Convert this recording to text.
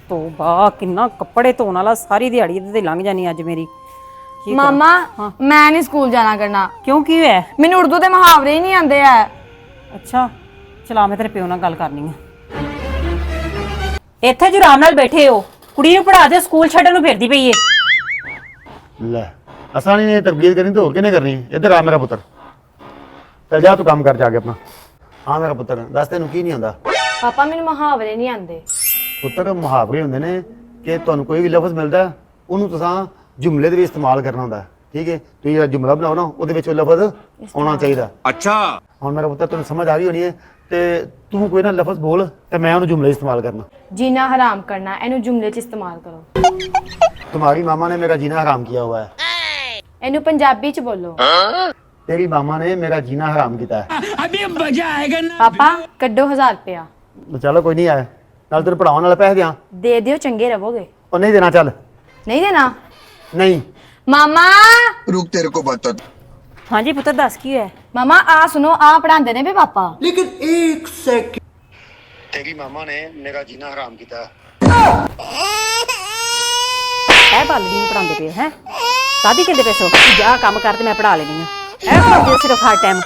ਤੋਬਾ ਕਿੰਨਾ ਕੱਪੜੇ ਧੋਣ ਵਾਲਾ ਸਾਰੀ ਦਿਹਾੜੀ ਇਹਦੇ ਤੇ ਲੰਘ ਜਾਣੀ ਅੱਜ ਮੇਰੀ ਮਾਮਾ ਮੈਂ ਨਹੀਂ ਸਕੂਲ ਜਾਣਾ ਕਰਨਾ। ਕਿਉਂ ਕੀ ਹੋਇਆ? ਮੈਨੂੰ ਉਰਦੂ ਦੇ ਮੁਹਾਵਰੇ ਹੀ ਨਹੀਂ ਆਉਂਦੇ ਆ। ਅੱਛਾ ਚਲਾ ਮੈਂ ਤੇਰੇ ਪਿਓ ਨਾਲ ਗੱਲ ਕਰਨੀ ਆ। ਇੱਥੇ ਜੋ ਆਰਾਮ ਨਾਲ ਬੈਠੇ ਹੋ ਕੁੜੀ ਨੂੰ ਪੜ੍ਹਾ ਦੇ ਸਕੂਲ ਛੱਡਣ ਨੂੰ ਫਿਰਦੀ ਪਈ ਏ। ਲੈ ਅਸਾਂ ਨੇ ਤਰਬੀਅਤ ਕਰਨੀ ਤਾਂ ਹੋਰ ਕਿਹਨੇ ਕਰਨੀ? ਇੱਧਰ ਆ ਮੇਰਾ ਪੁੱਤਰ, ਚੱਲ ਜਾ ਤੂੰ ਕੰਮ ਕਰ ਜਾ ਕੇ ਆਪਣਾ। ਹਾਂ ਮੇਰਾ ਪੁੱਤਰ ਦੱਸ ਤੈਨੂੰ ਕੀ ਨਹੀਂ ਆਉਂਦਾ? ਪਾਪਾ ਮੈਨੂੰ ਮੁਹਾਵਰੇ ਨਹੀਂ ਆਉਂਦੇ। ਪੁੱਤਰ ਮੁਹਾਵਰੇ ਹੁੰਦੇ ਨੇ ਕਿ ਤੁਹਾਨੂੰ ਕੋਈ ਵੀ ਲਫ਼ਜ਼ ਮਿਲਦਾ ਉਹਨੂੰ ਤੁਸੀਂ ਜੁਮਲੇ ਦੇ ਵਿੱਚ ਇਸਤੇਮਾਲ ਕਰਨਾ ਹੁੰਦਾ, ਠੀਕ ਹੈ? ਤੁਸੀਂ ਜਿਹੜਾ ਜੁਮਲਾ ਬਣਾਓ ਨਾ ਉਹਦੇ ਵਿੱਚ ਉਹ ਲਫ਼ਜ਼ ਆਉਣਾ ਚਾਹੀਦਾ। ਅੱਛਾ ਹੁਣ ਮੇਰਾ ਪੁੱਤਰ ਤੈਨੂੰ ਸਮਝ ਆ ਗਈ ਹੋਣੀ ਹੈ ਤੇ ਤੂੰ ਕੋਈ ਨਾ ਲਫ਼ਜ਼ ਬੋਲ ਤੇ ਮੈਂ ਉਹਨੂੰ ਜੁਮਲੇ 'ਚ ਇਸਤੇਮਾਲ ਕਰਨਾ। ਜੀਣਾ ਹਰਾਮ ਕਰਨਾ ਇਹਨੂੰ ਜੁਮਲੇ 'ਚ ਇਸਤੇਮਾਲ ਕਰੋ। तुम्हारी मामा ने मेरा जीना हराम किया हुआ है। ਇਹਨੂੰ ਪੰਜਾਬੀ 'ਚ ਬੋਲੋ। तेरी मामा ने मेरा जीना हराम किया है। अभी मजा आएगा ना। ਪਾਪਾ ਕੱਢੋ 1000 ਰੁਪਇਆ। चलो कोई नहीं आया नाल तेरे पढ़ाने वाले पैसे दिया ਦੇ ਦਿਓ ਚੰਗੇ ਰਹੋਗੇ। और नहीं देना चल ਨਹੀਂ ਦੇਣਾ नहीं। ਮਾਮਾ। रुक तेरे को बता। ਹਾਂਜੀ ਪੁੱਤਰ ਦੱਸ ਕੀ ਹੋਇਆ? ਮਾਮਾ ਆ ਸੁਣੋ ਆ ਪੜਾਉਂਦੇ ਨੇ ਵੇ ਪਾਪਾ। लेकिन एक सेकंड। तेरी मामा ने मेरा जीना हराम किया है। ਇਹ ਬਾਲੜੀ ਨੂੰ ਪੜਾਉਂਦੇ ਪਏ ਹੈ? ਕਾਦੀ ਕਹਿੰਦੇ ਪਏ ਸੋ ਜਾ ਕੰਮ ਕਰ ਤੇ ਮੈਂ ਪੜਾ ਲੈਣੀ ਆ। ਇਹ ਪੜਾਉਂਦੇ ਸਿਰਫ ਹਰ ਟਾਈਮ